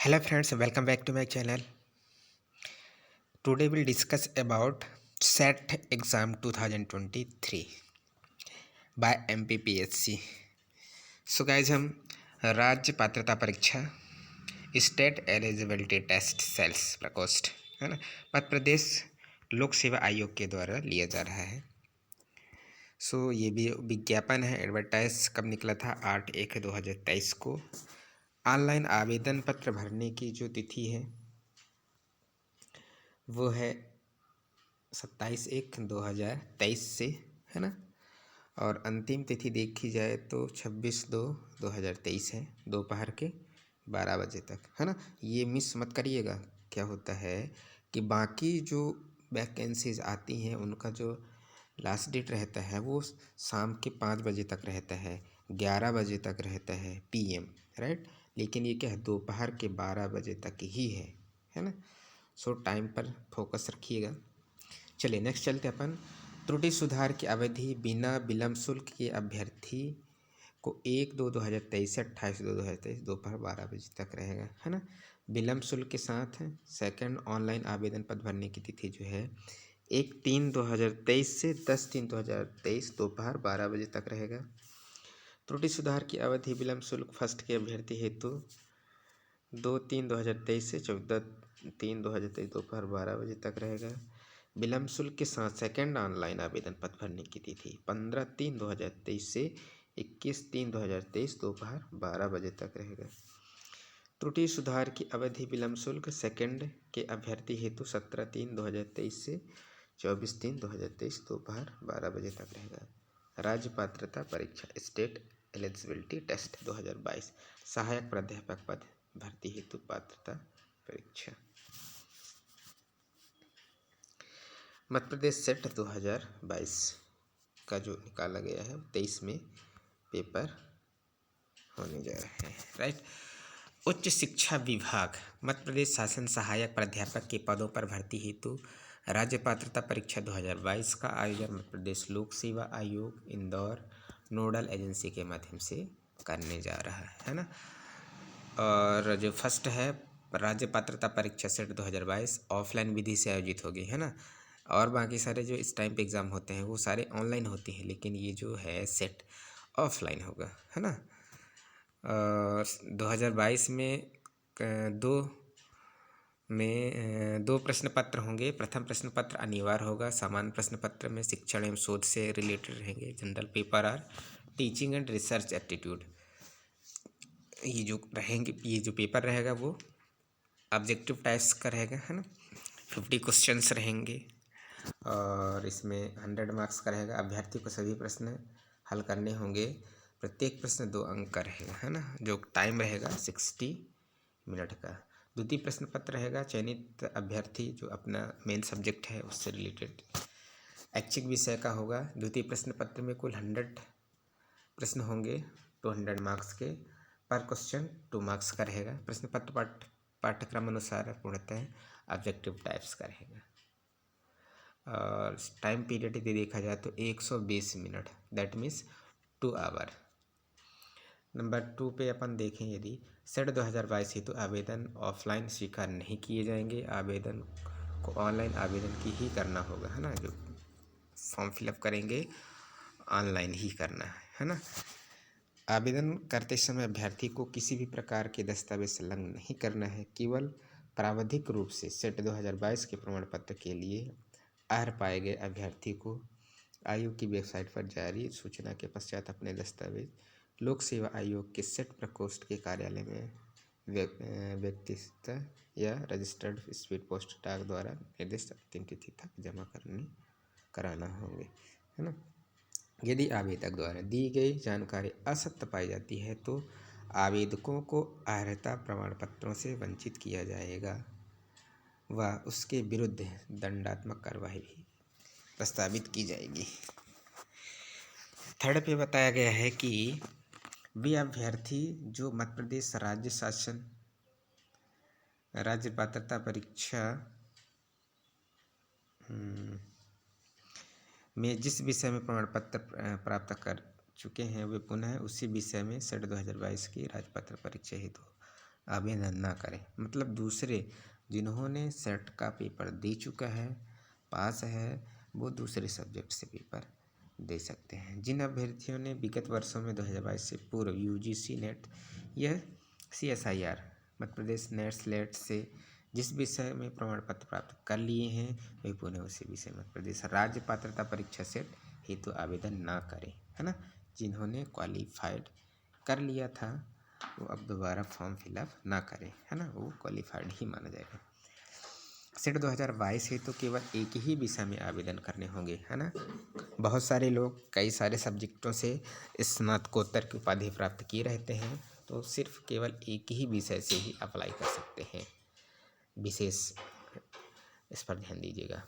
Hello friends, welcome back to my channel. Today we'll discuss about SET exam 2023 by MPPSC. So guys, हम राज्य पात्रता परीक्षा state eligibility test sales प्रकोष्ठ है ना मध्य प्रदेश लोक सेवा आयोग के द्वारा लिया जा रहा है। ये भी विज्ञापन है। एडवर्टाइज कब निकला था? 8/1/2023 को। ऑनलाइन आवेदन पत्र भरने की जो तिथि है वो है 27/1/2023 से, है ना। और अंतिम तिथि देखी जाए तो 26/2/2023 है, दोपहर के 12 बजे तक, है ना। ये मिस मत करिएगा। क्या होता है कि बाकी जो वैकेंसीज आती हैं उनका जो लास्ट डेट रहता है वो शाम के 5 बजे तक रहता है, 11 बजे तक रहता है PM, राइट। लेकिन ये क्या है, दोपहर के 12 बजे तक ही है ना। टाइम पर फोकस रखिएगा। चलिए नेक्स्ट चलते अपन। त्रुटि सुधार की अवधि बिना विलम्ब शुल्क के अभ्यर्थी को 1/2/2023 से 28/2/2023 दोपहर 12 बजे तक रहेगा, है ना। विलम्ब शुल्क के साथ सेकंड ऑनलाइन आवेदन पत्र भरने की तिथि जो है 1/3/2023 से 10/3/2023 दोपहर 12 बजे तक रहेगा। त्रुटि सुधार की अवधि विलम्ब शुल्क फर्स्ट के अभ्यर्थी हेतु 2/3/2023 से 14/3/2023 दोपहर 12 बजे तक रहेगा। विलम्ब शुल्क के साथ सेकंड ऑनलाइन आवेदन पत्र भरने की तिथि 15/3/2023 से 21/3/2023 दोपहर 12 बजे तक रहेगा। त्रुटि सुधार की अवधि विलम्ब शुल्क सेकंड के अभ्यर्थी हेतु 17/3/2023 से 24/3/2023 दोपहर 12 बजे तक रहेगा। राज्य पात्रता परीक्षा स्टेट एलिजिबिलिटी टेस्ट 2022 सहायक प्राध्यापक पद भर्ती हेतु पात्रता परीक्षा मध्य प्रदेश सेट 2022 का जो निकाला गया है 23 में पेपर होने जा रहे हैं, राइट। उच्च शिक्षा विभाग मध्य प्रदेश शासन सहायक प्राध्यापक के पदों पर भर्ती हेतु राज्य पात्रता परीक्षा 2022 का आयोजन मध्य प्रदेश लोक सेवा आयोग इंदौर नोडल एजेंसी के माध्यम से करने जा रहा है ना। और जो फर्स्ट है राज्य पात्रता परीक्षा सेट 2022 ऑफलाइन विधि से आयोजित होगी, है ना। और बाकी सारे जो इस टाइम पे एग्ज़ाम होते हैं वो सारे ऑनलाइन होते हैं, लेकिन ये जो है सेट ऑफलाइन होगा, है ना। 2022 में दो प्रश्न पत्र होंगे। प्रथम प्रश्न पत्र अनिवार्य होगा। सामान्य प्रश्न पत्र में शिक्षण एवं शोध से रिलेटेड रहेंगे। जनरल पेपर और टीचिंग एंड रिसर्च एप्टीट्यूड ये जो पेपर रहेगा वो ऑब्जेक्टिव टाइप्स का रहेगा, है ना। 50 क्वेश्चंस रहेंगे और इसमें 100 मार्क्स का रहेगा। अभ्यर्थी को सभी प्रश्न हल करने होंगे। प्रत्येक प्रश्न 2 अंक का रहेगा, है ना। जो टाइम रहेगा 60 मिनट का। द्वितीय प्रश्न पत्र रहेगा चयनित अभ्यर्थी जो अपना मेन सब्जेक्ट है उससे रिलेटेड ऐच्छिक विषय का होगा। द्वितीय प्रश्न पत्र में कुल 100 प्रश्न होंगे 200 मार्क्स के। पर क्वेश्चन 2 मार्क्स का रहेगा। प्रश्न पत्र पाठ्यक्रम अनुसार पूर्णतः ऑब्जेक्टिव टाइप्स का रहेगा। और टाइम पीरियड यदि देखा जाए तो 120 मिनट, दैट मीन्स 2 आवर। नंबर 2 पे अपन देखें, यदि सेट 2022 हेतु आवेदन ऑफलाइन स्वीकार नहीं किए जाएंगे, आवेदन को ऑनलाइन आवेदन की ही करना होगा, है ना। जो फॉर्म फिलअप करेंगे ऑनलाइन ही करना है ना। आवेदन करते समय अभ्यर्थी को किसी भी प्रकार के दस्तावेज संलग्न नहीं करना है। केवल प्रावधिक रूप से सेट 2022 के प्रमाण पत्र के लिए अर्ह पाए गए अभ्यर्थी को आयोग की वेबसाइट पर जारी सूचना के पश्चात अपने दस्तावेज लोक सेवा आयोग के सेट प्रकोष्ठ के कार्यालय में व्यक्तिगत या रजिस्टर्ड स्पीड पोस्ट डाक द्वारा निर्दिष्ट अंतिम तिथि तक जमा कराना होंगे, है ना। यदि आवेदक द्वारा दी गई जानकारी असत्य पाई जाती है तो आवेदकों को अर्हता प्रमाण पत्रों से वंचित किया जाएगा व उसके विरुद्ध दंडात्मक कार्रवाई भी प्रस्तावित की जाएगी। थर्ड पे बताया गया है कि वे अभ्यर्थी जो मध्य प्रदेश राज्य शासन राज्य पात्रता परीक्षा में जिस विषय में प्रमाण पत्र प्राप्त कर चुके हैं वे पुनः उसी विषय में सेट 2022 की राज्य पात्रता परीक्षा हेतु आवेदन ना करें। मतलब दूसरे जिन्होंने सेट का पेपर दे चुका है, पास है, वो दूसरे सब्जेक्ट से पेपर दे सकते हैं। जिन अभ्यर्थियों ने विगत वर्षों में 2022 से पूर्व यूजीसी नेट या CSIR Madhya Pradesh NET SLET से जिस विषय में प्रमाण पत्र प्राप्त कर लिए हैं, वे पुनः उसी विषय मध्य प्रदेश राज्य पात्रता परीक्षा सेट हेतु आवेदन ना करें, है ना। जिन्होंने क्वालिफाइड कर लिया था वो अब दोबारा फॉर्म फिलअप ना करें, है ना, वो क्वालिफाइड ही माना जाएगा। सेट 2022 है तो केवल एक ही विषय में आवेदन करने होंगे, है ना। बहुत सारे लोग कई सारे सब्जेक्टों से स्नातकोत्तर की उपाधि प्राप्त किए रहते हैं, तो सिर्फ केवल एक ही विषय से ही अप्लाई कर सकते हैं। विशेष इस पर ध्यान दीजिएगा।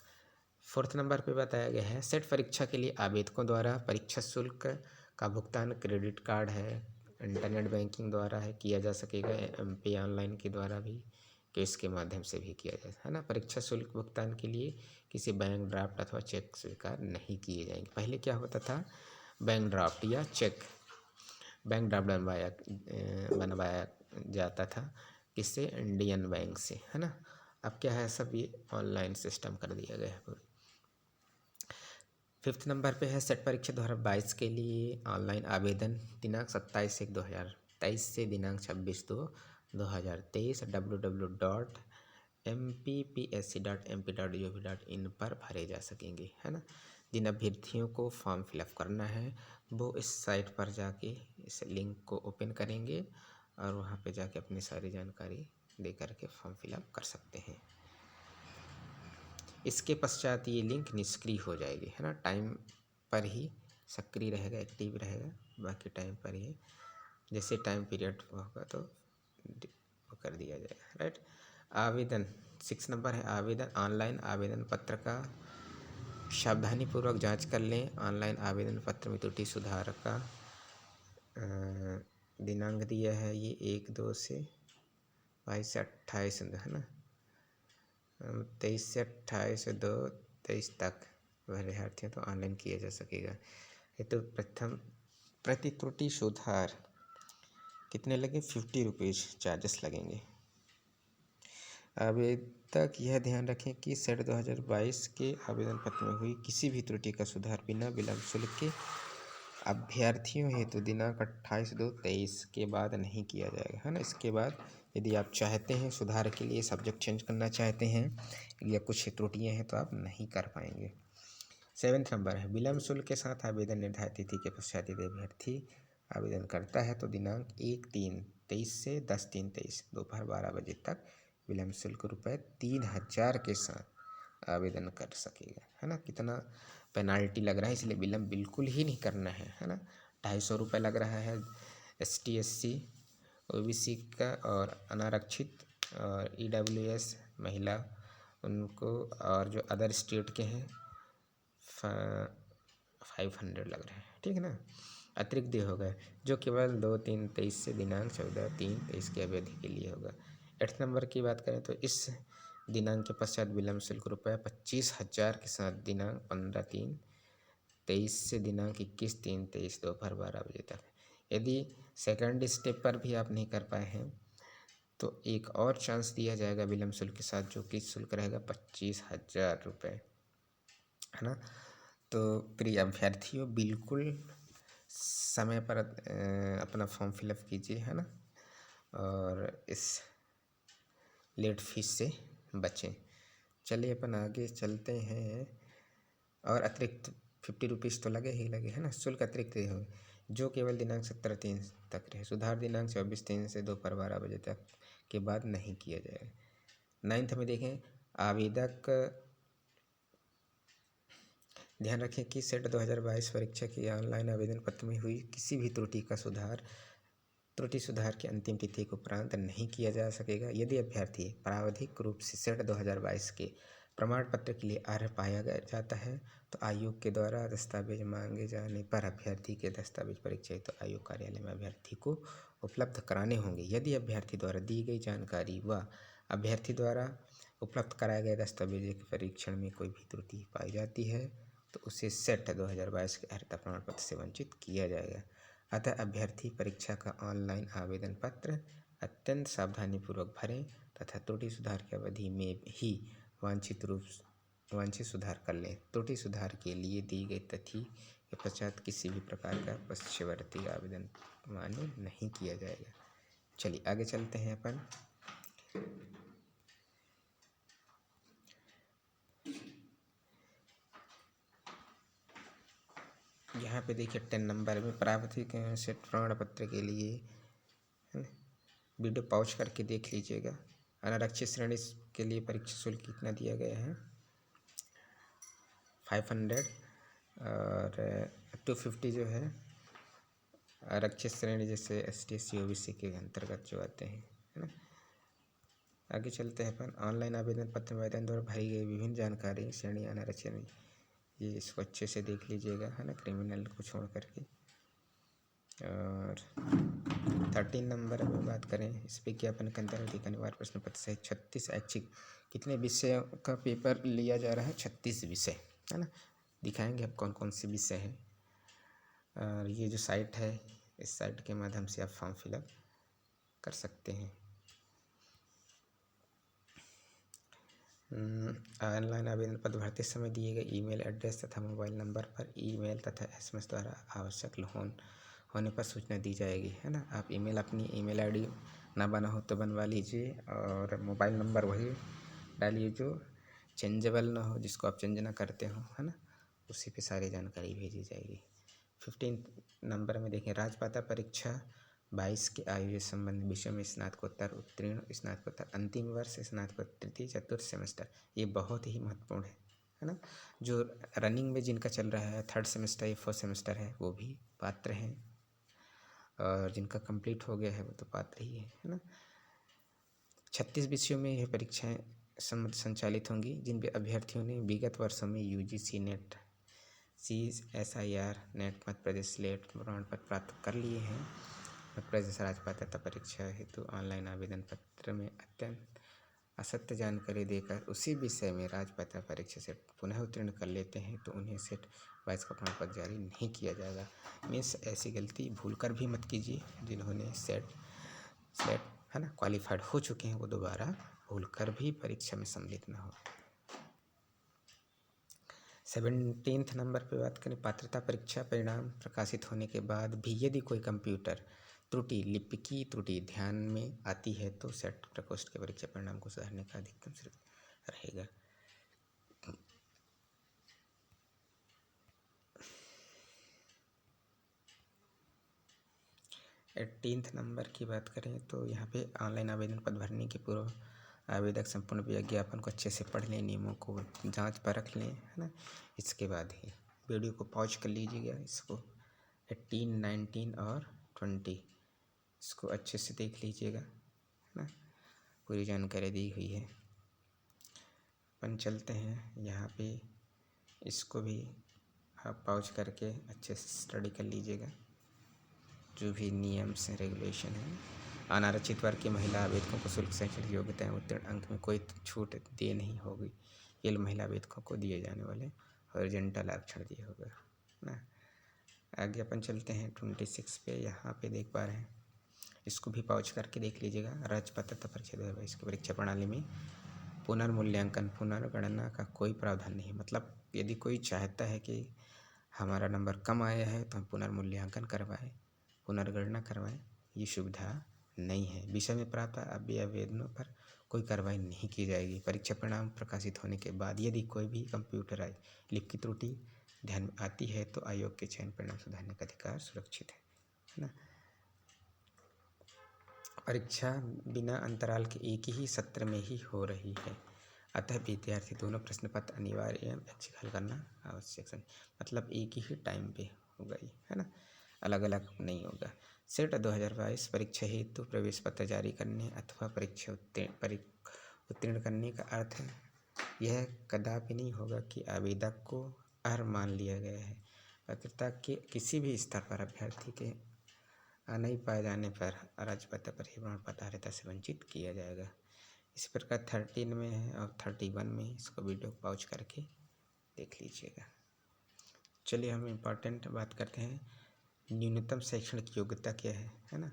4 नंबर पे बताया गया है सेट परीक्षा के लिए आवेदकों द्वारा परीक्षा शुल्क का भुगतान क्रेडिट कार्ड है, इंटरनेट बैंकिंग द्वारा है किया जा सकेगा, MP ऑनलाइन के द्वारा भी, केस के माध्यम से भी किया जाए, है ना। परीक्षा शुल्क भुगतान के लिए किसी बैंक ड्राफ्ट अथवा चेक स्वीकार नहीं किए जाएंगे। पहले क्या होता था, बैंक ड्राफ्ट या चेक, बैंक ड्राफ्ट बनवाया जाता था किससे, इंडियन बैंक से, है ना। अब क्या है, सब ये ऑनलाइन सिस्टम कर दिया गया है। 5 नंबर पे है सेट परीक्षा 2022 के लिए ऑनलाइन आवेदन दिनांक 27/1/2023 से दिनांक 26/2/2023 www.mppsc.mp.gov.in पर भरे जा सकेंगे, है ना। जिन अभ्यर्थियों को फॉर्म फिलअप करना है वो इस साइट पर जाके इस लिंक को ओपन करेंगे और वहाँ पे जाके अपनी सारी जानकारी दे करके फॉर्म फिलअप कर सकते हैं। इसके पश्चात ये लिंक निष्क्रिय हो जाएगी, है ना। टाइम पर ही सक्रिय रहेगा, एक्टिव रहेगा, बाकी टाइम पर ही जैसे टाइम पीरियड होगा तो वो कर दिया जाएगा, राइट। आवेदन 6 नंबर है आवेदन ऑनलाइन आवेदन पत्र का सावधानीपूर्वक जांच कर लें। ऑनलाइन आवेदन पत्र में त्रुटि सुधार का दिनांक दिया है ये 1/2 से 22 से 28, है ना, 23 से 28/2/23 तक अभ्यर्थियों तो ऑनलाइन किया जा सकेगा। ये तो प्रथम प्रति त्रुटि सुधार कितने लगे, 50 रुपीज़ चार्जेस लगेंगे। आवेदक यह ध्यान रखें कि सेट 2022 के आवेदन पत्र में हुई किसी भी त्रुटि का सुधार बिना विलंब शुल्क के अभ्यर्थियों हेतु दिनांक 28/2/23 के बाद नहीं किया जाएगा, है ना। इसके बाद यदि आप चाहते हैं सुधार के लिए सब्जेक्ट चेंज करना चाहते हैं या कुछ त्रुटियां हैं तो आप नहीं कर पाएंगे। 7 नंबर है विलंब शुल्क के साथ आवेदन निर्धारित तिथि के पश्चात यदि अभ्यर्थी आवेदन करता है तो दिनांक 1/3/23 से 10/3/23 दोपहर 12 बजे तक विलंब शुल्क ₹3000 के साथ आवेदन कर सकेगा, है ना। कितना पेनाल्टी लग रहा है, इसलिए विलंब बिल्कुल ही नहीं करना है ना। 250 रुपये लग रहा है ST SC OBC का, और अनारक्षित और EWS महिला उनको, और जो अदर स्टेट के हैं 500 लग रहा है, ठीक है ना। अतिरिक्त देय होगा जो केवल 2/3/23 से दिनांक 14/3/23 की अवधि के लिए होगा। 8 नंबर की बात करें तो इस दिनांक के पश्चात विलंब शुल्क ₹25,000 के साथ दिनांक 15/3/23 से दिनांक 21/3/23 दोपहर 12 बजे तक। यदि सेकंड स्टेप पर भी आप नहीं कर पाए हैं तो एक और चांस दिया जाएगा विलंब शुल्क के साथ, जो कि शुल्क रहेगा ₹25,000, है ना। तो प्रिय अभ्यर्थियों बिल्कुल समय पर अपना फॉर्म फिलअप कीजिए, है ना, और इस लेट फीस से बचें। चलिए अपन आगे चलते हैं। और अतिरिक्त 50 रुपीज़ तो लगे ही लगे, है ना। शुल्क अतिरिक्त हो जो केवल दिनांक 17/3 तक रहे। सुधार दिनांक 24/3 से दोपहर 12 बजे तक के बाद नहीं किया जाएगा। 9th में देखें आवेदक ध्यान रखें कि सेट 2022 परीक्षा की ऑनलाइन आवेदन पत्र में हुई किसी भी त्रुटि सुधार की अंतिम तिथि के उपरांत नहीं किया जा सकेगा। यदि अभ्यर्थी प्रावधिक रूप से सेट 2022 के प्रमाण पत्र के लिए अर्ह पाया जाता है तो आयोग के द्वारा दस्तावेज मांगे जाने पर अभ्यर्थी के दस्तावेज परीक्षा तो आयोग कार्यालय में अभ्यर्थी को उपलब्ध कराने होंगे। यदि अभ्यर्थी द्वारा दी गई जानकारी व अभ्यर्थी द्वारा उपलब्ध कराए गए दस्तावेज के परीक्षण में कोई भी त्रुटि पाई जाती है तो उसे सेट 2022 के अर्हता प्रमाण पत्र से वंचित किया जाएगा। अतः अभ्यर्थी परीक्षा का ऑनलाइन आवेदन पत्र अत्यंत सावधानीपूर्वक भरें तथा त्रुटि सुधार की अवधि में ही वांछित सुधार कर लें। त्रुटि सुधार के लिए दी गई तिथि के पश्चात किसी भी प्रकार का पश्चावर्ती आवेदन मान्य नहीं किया जाएगा। चलिए आगे चलते हैं अपन। यहाँ पे देखिए 10 नंबर में प्रावधिक सेट प्रमाण पत्र के लिए वीडियो पॉज करके देख लीजिएगा। अनारक्षित श्रेणी के लिए परीक्षा शुल्क कितना दिया गया है 500 और 250 जो है आरक्षित श्रेणी जैसे ST SC OBC के अंतर्गत जो आते हैं, है ना। आगे चलते हैं अपन। ऑनलाइन आवेदन पत्र में आवेदन द्वारा भरी गई विभिन्न जानकारी श्रेणी अनारक्षण, ये इसको अच्छे से देख लीजिएगा, है ना, क्रिमिनल को छोड़ करके। और 13 नंबर में बात करें, इस विज्ञापन के अंतर्गत एक अनिवार्य प्रश्न पत्र सहित 36 ऐच्छिक कितने विषयों का पेपर लिया जा रहा है 36 विषय, है ना। दिखाएंगे अब कौन कौन से विषय हैं। और ये जो साइट है, इस साइट के माध्यम से आप फॉर्म फिलअप कर सकते हैं। ऑनलाइन आवेदन पत्र भरते समय दिए गए ईमेल एड्रेस तथा मोबाइल नंबर पर ईमेल तथा SMS द्वारा आवश्यक होने पर सूचना दी जाएगी, है ना। आप अपनी ईमेल ID ना बना हो तो बनवा लीजिए और मोबाइल नंबर वही डालिए जो चेंजेबल ना हो, जिसको आप चेंज ना करते हो, है ना, उसी पे सारी जानकारी भेजी जाएगी। 15 नंबर में देखें, राजपाता परीक्षा 22 के आयु संबंधी विषय में स्नातकोत्तर उत्तीर्ण, स्नातकोत्तर अंतिम वर्ष, स्नातकोत्तर तृतीय चतुर्थ सेमेस्टर, ये बहुत ही महत्वपूर्ण है ना। जो रनिंग में जिनका चल रहा है 3rd सेमेस्टर या 4th सेमेस्टर है वो भी पात्र हैं, और जिनका कंप्लीट हो गया है वो तो पात्र ही है ना। 36 विषयों में यह परीक्षाएं संचालित होंगी, जिन अभ्यर्थियों ने विगत वर्षों में UGC net, CSIR net Madhya Pradesh late प्रमाण पत्र प्राप्त कर लिए हैं। मध्य प्रदेश राजपात्रता परीक्षा हेतु ऑनलाइन आवेदन पत्र में अत्यंत असत्य जानकारी देकर उसी विषय में राजपात्रता परीक्षा से पुनः उत्तीर्ण कर लेते हैं तो उन्हें सेट 22 का प्रमाण पत्र जारी नहीं किया जाएगा। मीन्स ऐसी गलती भूलकर भी मत कीजिए। जिन्होंने सेट है ना क्वालिफाइड हो चुके हैं वो दोबारा भूलकर भी परीक्षा में सम्मिलित न हो। 17 नंबर पे बात करें, पात्रता परीक्षा परिणाम प्रकाशित होने के बाद भी यदि कोई कंप्यूटर त्रुटि, लिपिकी त्रुटि ध्यान में आती है तो सेट प्रकोष्ठ के परीक्षा परिणाम को सुधारने का अधिकतम शुल्क रहेगा। एटीनथ नंबर की बात करें तो यहाँ पे ऑनलाइन आवेदन पत्र भरने के पूर्व आवेदक संपूर्ण विज्ञापन को अच्छे से पढ़ लें, नियमों को जांच परख लें, है ना। इसके बाद ही वीडियो को पॉज कर लीजिएगा। इसको 18, 19 और 20 इसको अच्छे से देख लीजिएगा, है ना, पूरी जानकारी दी हुई है। अपन चलते हैं यहाँ पे, इसको भी आप पॉज करके अच्छे से स्टडी कर लीजिएगा। जो भी नियम से रेगुलेशन है, अनारक्षित वर्ग की महिला आवेदकों को शुल्क शैक्षणिक योग्यता उत्तीर्ण अंक में कोई छूट दे नहीं होगी। ये महिला आवेदकों को दिए जाने वाले हॉरिजॉन्टल आरक्षण दिया होगा ना। आगे अपन चलते हैं 26 पे। यहाँ पे देख पा रहे हैं, इसको भी पॉज करके देख लीजिएगा। राजपात्रता परीक्षा 2022 की परीक्षा प्रणाली में पुनर्मूल्यांकन पुनर्गणना का कोई प्रावधान नहीं। मतलब यदि कोई चाहता है कि हमारा नंबर कम आया है तो हम पुनर्मूल्यांकन करवाएं, पुनर्गणना करवाएं, ये सुविधा नहीं है। विषय में प्राप्त आवेदनों पर कोई कार्रवाई नहीं की जाएगी। परीक्षा परिणाम प्रकाशित होने के बाद यदि कोई भी कंप्यूटराइज लिपिक त्रुटि ध्यान में आती है तो आयोग के चयन परिणाम सुधारने का अधिकार सुरक्षित है ना। परीक्षा बिना अंतराल के एक ही सत्र में ही हो रही है, अतः विद्यार्थी दोनों प्रश्न पत्र अनिवार्य एवं ऐच्छिक हल करना आवश्यक है। मतलब एक ही टाइम पे होगा ये, है ना, अलग अलग नहीं होगा। सेट 2022 परीक्षा हेतु प्रवेश पत्र जारी करने अथवा परीक्षा उत्तीर्ण करने का अर्थ यह कदापि नहीं होगा कि आवेदक को अर्ह मान लिया गया है। पात्रता के किसी भी स्तर पर अभ्यर्थी के नहीं पाए जाने पर राजपात्रता प्रमाण पत्र से वंचित किया जाएगा। इसी प्रकार 13 में है और 31 में, इसको वीडियो पॉज करके देख लीजिएगा। चलिए हम इम्पोर्टेंट बात करते हैं, न्यूनतम शैक्षणिक योग्यता क्या है ना।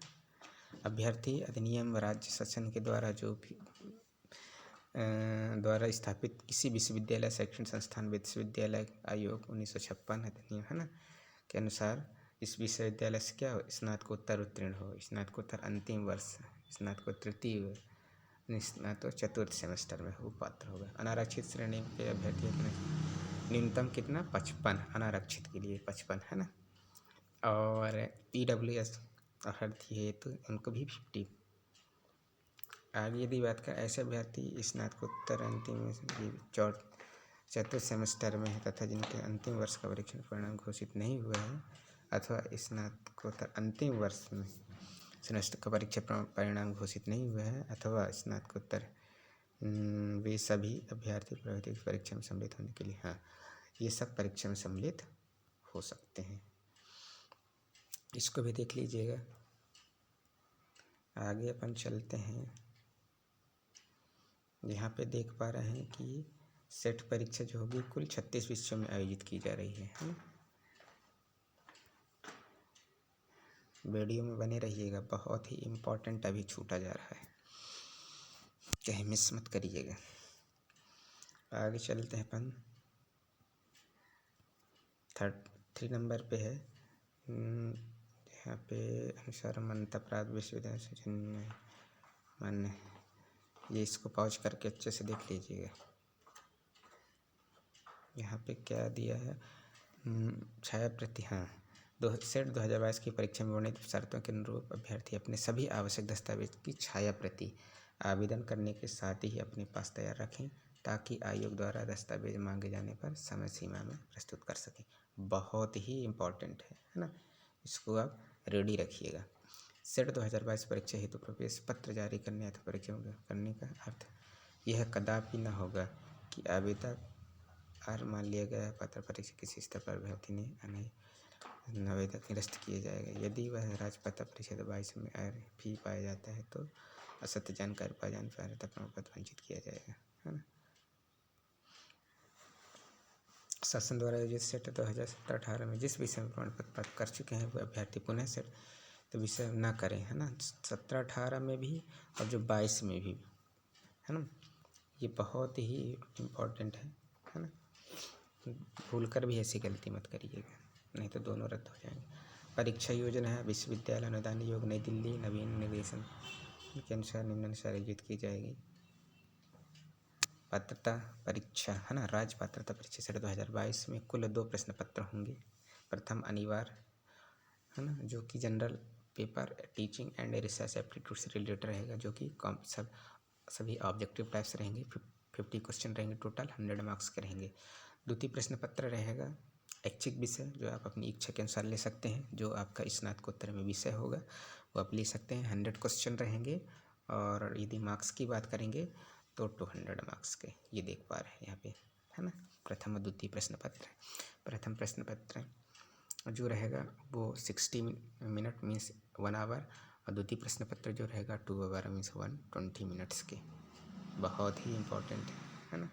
अभ्यर्थी अधिनियम राज्य शासन के द्वारा जो भी द्वारा स्थापित किसी विश्वविद्यालय, शैक्षणिक संस्थान, विश्वविद्यालय आयोग 1956 अधिनियम है ना के अनुसार इस विश्वविद्यालय से क्या हो, स्नातकोत्तर उत्तीर्ण हो, स्नातकोत्तर अंतिम वर्ष, स्नातकोत्तर तृतीय, स्नातक चतुर्थ सेमेस्टर में हो पात्र होगा। अनारक्षित श्रेणी के अभ्यर्थियों के न्यूनतम कितना 55, अनारक्षित के लिए 55 है ना। और PWS अभ्यर्थी है तो उनको भी 50। आगे यदि बात करें ऐसे अभ्यर्थी स्नातकोत्तर अंतिम चतुर्थ सेमेस्टर में है तथा जिनके अंतिम वर्ष का परीक्षा परिणाम घोषित नहीं हुआ है अथवा स्नातकोत्तर अंतिम वर्ष में सेमेस्टर का परीक्षा परिणाम घोषित नहीं हुआ है अथवा स्नातकोत्तर वे सभी अभ्यर्थी प्रवृत्ति की परीक्षा में सम्मिलित होने के लिए हाँ ये सब परीक्षा में सम्मिलित हो सकते हैं। इसको भी देख लीजिएगा। आगे अपन चलते हैं। यहाँ पे देख पा रहे हैं कि सेट परीक्षा जो होगी कुल 36 विषयों में आयोजित की जा रही है ना। वीडियो में बने रहिएगा, बहुत ही इम्पोर्टेंट अभी छूटा जा रहा है, कहीं मिस मत करिएगा। आगे चलते हैं अपन 3 नंबर पे है। यहाँ पे अनुसार मान्यता प्राप्त विश्वविद्यालय मान्य, ये इसको पॉज करके अच्छे से देख लीजिएगा। यहाँ पे क्या दिया है, छाया प्रति हाँ सेट 2022 की परीक्षा में वर्णित शर्तों के अनुरूप अभ्यर्थी अपने सभी आवश्यक दस्तावेज की छाया प्रति आवेदन करने के साथ ही अपने पास तैयार रखें ताकि आयोग द्वारा दस्तावेज मांगे जाने पर समय सीमा में प्रस्तुत कर सकें। बहुत ही इम्पोर्टेंट है ना, इसको आप रेडी रखिएगा। सेट 2022 परीक्षा हेतु प्रवेश पत्र जारी करने अथवा परीक्षा करने का अर्थ यह कदापि न होगा कि आवेदक और मान लिया गया पत्र परीक्षा किसी स्तर पर अभ्यर्थी ने आवेदक निरस्त किया जाएगा। यदि वह राजपत्र परीक्षा 22 में भी पाया जाता है तो असत्य जानकारी पाए जाने पर अर्हता प्रमाण पत्र वंचित किया जाएगा है ना। शासन द्वारा आयोजित सेट 2017-18 में जिस विषय में प्रमाण पत्र प्राप्त कर चुके हैं वह अभ्यर्थी पुनः सेट तो विषय ना करें है ना। 17-18 में भी और जो 22 में भी है ना, ये बहुत ही इम्पोर्टेंट है ना। भूल कर भी ऐसी गलती मत करिएगा, नहीं तो दोनों रद्द हो जाएंगे। परीक्षा योजना है विश्वविद्यालय अनुदान आयोग नई दिल्ली नवीन निर्देशन के अनुसार निम्नानुसार आयोजित की जाएगी। पात्रता परीक्षा है ना, राज्य पात्रता परीक्षा सेट 2022 में कुल 2 प्रश्न पत्र होंगे। प्रथम अनिवार्य है ना, जो कि general paper teaching and research aptitude से रिलेटेड रहेगा, जो कि सभी ऑब्जेक्टिव टाइप्स रहेंगे। 50 क्वेश्चन रहेंगे, टोटल 100 मार्क्स के रहेंगे। द्वितीय प्रश्न पत्र रहेगा ऐच्छिक विषय, जो आप अपनी इच्छा के अनुसार ले सकते हैं, जो आपका स्नातकोत्तर में विषय होगा वो आप ले सकते हैं। 100 क्वेश्चन रहेंगे और यदि मार्क्स की बात करेंगे तो 200 मार्क्स के, ये देख पा रहे हैं यहाँ पे है ना। प्रथम और द्वितीय प्रश्न पत्र, प्रथम प्रश्न पत्र जो रहेगा वो 60 मिनट मीन्स 1 आवर और द्वितीय प्रश्न पत्र जो रहेगा 2 आवर मीन्स 120 मिनट्स के। बहुत ही इम्पोर्टेंट है ना।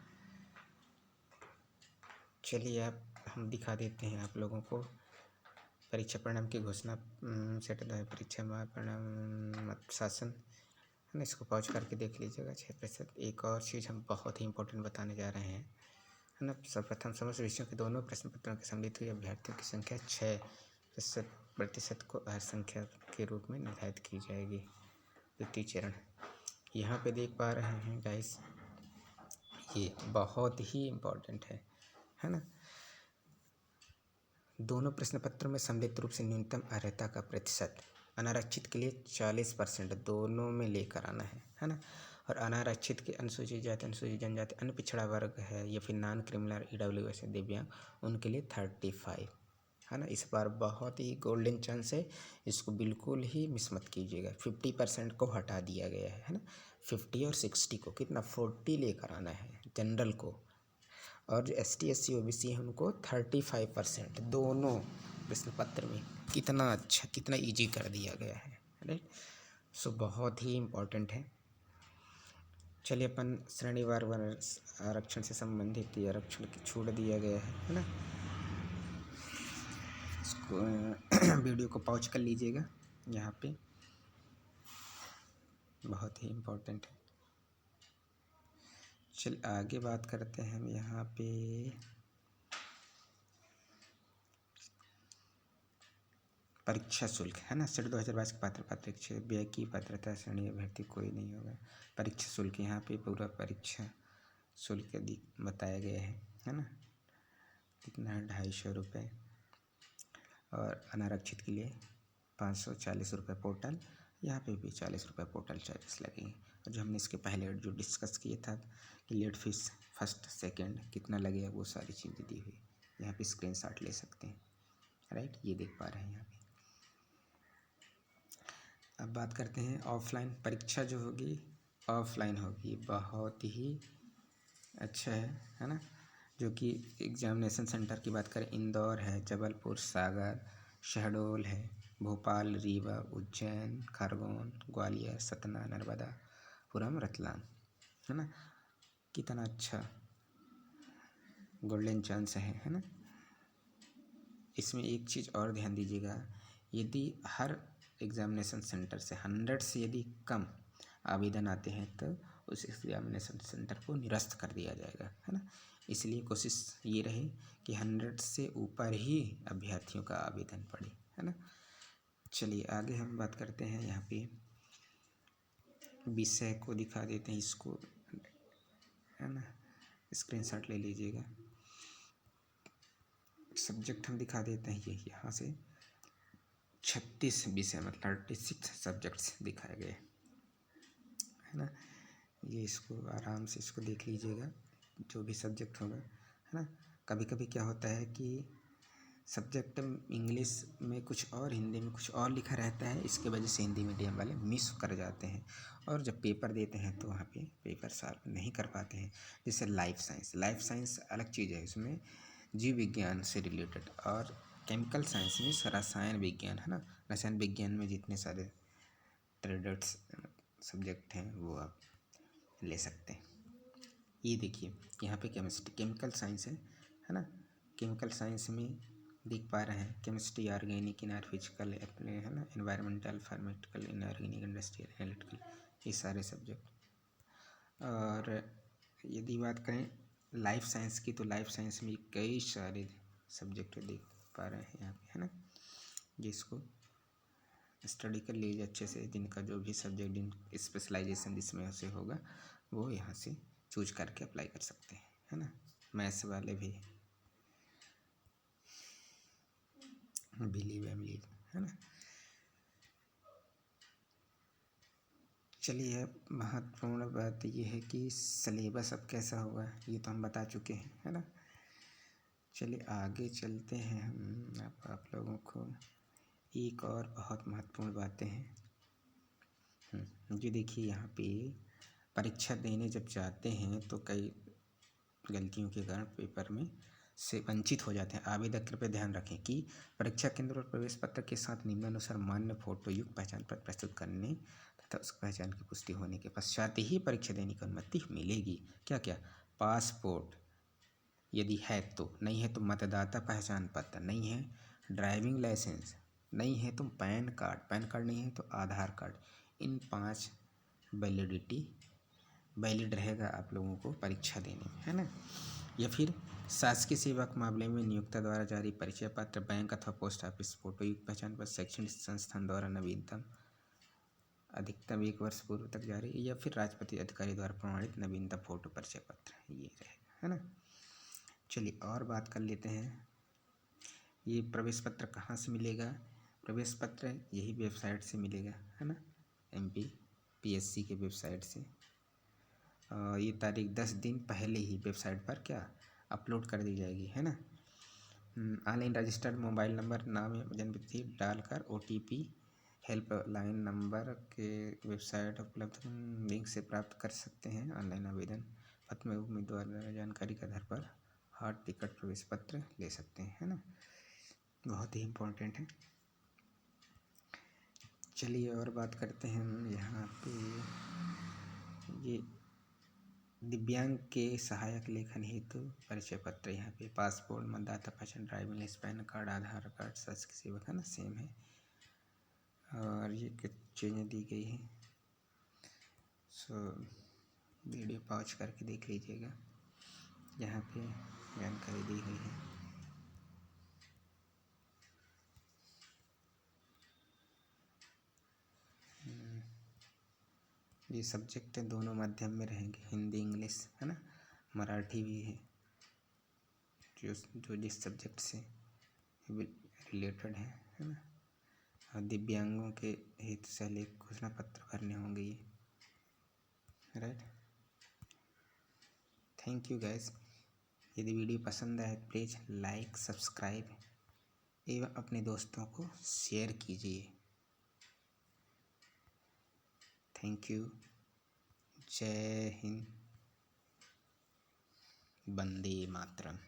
चलिए आप हम दिखा देते हैं आप लोगों को परीक्षा परिणाम की घोषणा सेट परीक्षा परिणाम शासन है ना। इसको पॉज करके देख लीजिएगा 6%। एक और चीज़ हम बहुत ही इम्पोर्टेंट बताने जा रहे हैं है ना। सर्वप्रथम समस्त विषयों के दोनों प्रश्न पत्रों के सम्मिलित हुए अभ्यर्थियों की संख्या 6% को आधार संख्या के रूप में निर्धारित की जाएगी। द्वितीय चरण यहाँ पे देख पा रहे हैं गाइस, ये बहुत ही इम्पोर्टेंट है ना। दोनों प्रश्न पत्रों में सम्मिलित रूप से न्यूनतम अर्हता का प्रतिशत अनारक्षित के लिए 40% दोनों में लेकर आना है ना। और अनारक्षित के अनुसूचित जाति, अनुसूचित जनजाति, अन्य पिछड़ा वर्ग है या फिर नॉन क्रिमिनल EWS दिव्यांग, उनके लिए 35 है ना। इस बार बहुत ही गोल्डन चांस है, इसको बिल्कुल ही मिस मत कीजिएगा। 50% को हटा दिया गया है ना। 50 और 60 को कितना 40 लेकर आना है जनरल को, और जो ST SC OBC है उनको 35% दोनों प्रश्न पत्र में। कितना अच्छा कितना इजी कर दिया गया है राइट। सो बहुत ही इम्पोर्टेंट है। चलिए अपन श्रेणीवार आरक्षण से संबंधित आरक्षण की छूट दिया गया है ना। इसको वीडियो को पॉज कर लीजिएगा यहाँ पे। बहुत ही इम्पोर्टेंट है। चल आगे बात करते हैं हम यहाँ पे परीक्षा शुल्क है ना। सेट 2022 की परीक्षा व्यय की पात्रता श्रेणी अभ्यर्थी कोई नहीं होगा। परीक्षा शुल्क यहाँ पे पूरा परीक्षा शुल्क बताया गया है ना। कितना है 250 रुपये और अनारक्षित के लिए 540 रुपये पोर्टल। यहाँ पे भी 40 रुपये पोर्टल चार्जेस लगेंगे। और जो हमने इसके पहले जो डिस्कस किया था कि लेट फीस फर्स्ट सेकंड कितना लगेगा वो सारी चीज़ें दी हुई यहाँ पे स्क्रीनशॉट ले सकते हैं। राइट, ये देख पा रहे हैं यहाँ पे। अब बात करते हैं ऑफलाइन परीक्षा जो होगी ऑफलाइन होगी। बहुत ही अच्छा है ना। जो कि एग्जामिनेशन सेंटर की बात करें, इंदौर है, जबलपुर, सागर, शहडोल है, भोपाल, रीवा, उज्जैन, खरगोन, ग्वालियर, सतना, नर्मदापुरम, रतलाम है ना। कितना अच्छा गोल्डन चांस है ना। इसमें एक चीज़ और ध्यान दीजिएगा, यदि हर एग्जामिनेशन सेंटर से 100 से यदि कम आवेदन आते हैं तो उस एग्जामिनेशन सेंटर को निरस्त कर दिया जाएगा है ना। इसलिए कोशिश ये रहे कि 100 से ऊपर ही अभ्यर्थियों का आवेदन पड़े है ना। चलिए आगे हम बात करते हैं। यहाँ पे विषय को दिखा देते हैं इसको है ना, स्क्रीनशॉट ले लीजिएगा। सब्जेक्ट हम दिखा देते हैं, ये यहाँ से 36 विषय मतलब 36 सब्जेक्ट्स दिखाए गए है ना। ये इसको आराम से इसको देख लीजिएगा, जो भी सब्जेक्ट होगा है ना। कभी कभी क्या होता है कि सब्जेक्ट इंग्लिश में कुछ और हिंदी में कुछ और लिखा रहता है, इसके वजह से हिंदी मीडियम वाले मिस कर जाते हैं और जब पेपर देते हैं तो वहाँ पे पेपर सॉल्व नहीं कर पाते हैं। जैसे लाइफ साइंस अलग चीज़ है, उसमें जीव विज्ञान से रिलेटेड, और केमिकल साइंस में रसायन विज्ञान है ना। रसायन विज्ञान में जितने सारे ट्रेडर्स सब्जेक्ट हैं वो आप ले सकते हैं। ये देखिए यहाँ पे केमिस्ट्री केमिकल साइंस है ना। केमिकल साइंस में देख पा रहे हैं केमिस्ट्री, ऑर्गेनिक, इनर फिजिकल अपने है ना, एनवायरमेंटल, फार्मेटिकल, इनऑर्गेनिक, इंडस्ट्रियल, एनालिटिकल, ये सारे सब्जेक्ट। और यदि बात करें लाइफ साइंस की तो लाइफ साइंस में कई सारे सब्जेक्ट देख पा रहे हैं यहाँ पे है ना। जिसको स्टडी कर लीजिए अच्छे से, जिनका जो भी सब्जेक्ट जिन स्पेशलाइजेशन जिसमें से होगा वो यहाँ से चूज करके अप्लाई कर सकते हैं है ना। मैथ्स वाले भी बिलीव है ना। चलिए महत्वपूर्ण बात ये है कि सिलेबस अब कैसा होगा ये तो हम बता चुके हैं है ना। चलिए आगे चलते हैं हम। आप लोगों को एक और बहुत महत्वपूर्ण बातें हैं। जो देखिए यहाँ पे परीक्षा देने जब जाते हैं तो कई गलतियों के कारण पेपर में से वंचित हो जाते हैं। आवेदक कृपया ध्यान रखें कि परीक्षा केंद्र और प्रवेश पत्र के साथ निम्नानुसार मान्य फोटो युक्त पहचान पत्र प्रस्तुत करने तथा उस पहचान की पुष्टि होने के पश्चात ही परीक्षा देने की अनुमति मिलेगी। क्या क्या? पासपोर्ट यदि है तो, नहीं है तो मतदाता पहचान पत्र, नहीं है ड्राइविंग लाइसेंस, नहीं है तो पैन कार्ड नहीं है तो आधार कार्ड। इन 5 वैलिड रहेगा आप लोगों को परीक्षा देने है ना। या फिर शासकीय सेवा के मामले में नियोक्ता द्वारा जारी परिचय पत्र, बैंक अथवा पोस्ट ऑफिस फोटो युक्त पहचान पत्र, शैक्षणिक संस्थान द्वारा नवीनतम अधिकतम 1 वर्ष पूर्व तक जारी, या फिर राजपत्रित अधिकारी द्वारा प्रमाणित नवीनतम फोटो परिचय पत्र, ये रहेगा है ना। चलिए और बात कर लेते हैं। ये प्रवेश पत्र कहाँ से मिलेगा? प्रवेश पत्र यही वेबसाइट से मिलेगा है ना, MPPSC के वेबसाइट से। ये तारीख 10 दिन पहले ही वेबसाइट पर क्या अपलोड कर दी जाएगी है ना। ऑनलाइन रजिस्टर्ड मोबाइल नंबर, नाम या जन्मतिथि डालकर OTP हेल्पलाइन नंबर के वेबसाइट उपलब्ध लिंक से प्राप्त कर सकते हैं। ऑनलाइन आवेदन पत्र में उम्मीदवार जानकारी के आधार पर हॉल टिकट प्रवेश पत्र ले सकते हैं है ना। बहुत ही इम्पोर्टेंट है। चलिए और बात करते हैं हम यहाँ पे। ये दिव्यांग के सहायक लेखन हेतु परिचय पत्र, यहाँ पे पासपोर्ट, मतदाता पहचान, ड्राइविंग लाइसेंस, पैन कार्ड, आधार कार्ड, शासकीय सेवक है ना, सेम है। और ये कुछ चीज़ें दी गई हैं। सो वीडियो पॉज करके देख लीजिएगा, यहाँ पे जानकारी दी हुई है। ये सब्जेक्ट दोनों माध्यम में रहेंगे, हिंदी इंग्लिश है ना, मराठी भी है, जो जिस सब्जेक्ट से रिलेटेड है ना। और दिव्यांगों के हित से लेख घोषणा पत्र भरने होंगे ये, राइट। Thank you guys. यदि वीडियो पसंद आए प्लीज़ लाइक सब्सक्राइब एवं अपने दोस्तों को शेयर कीजिए। Thank you. जय हिंद, वंदे मातरम।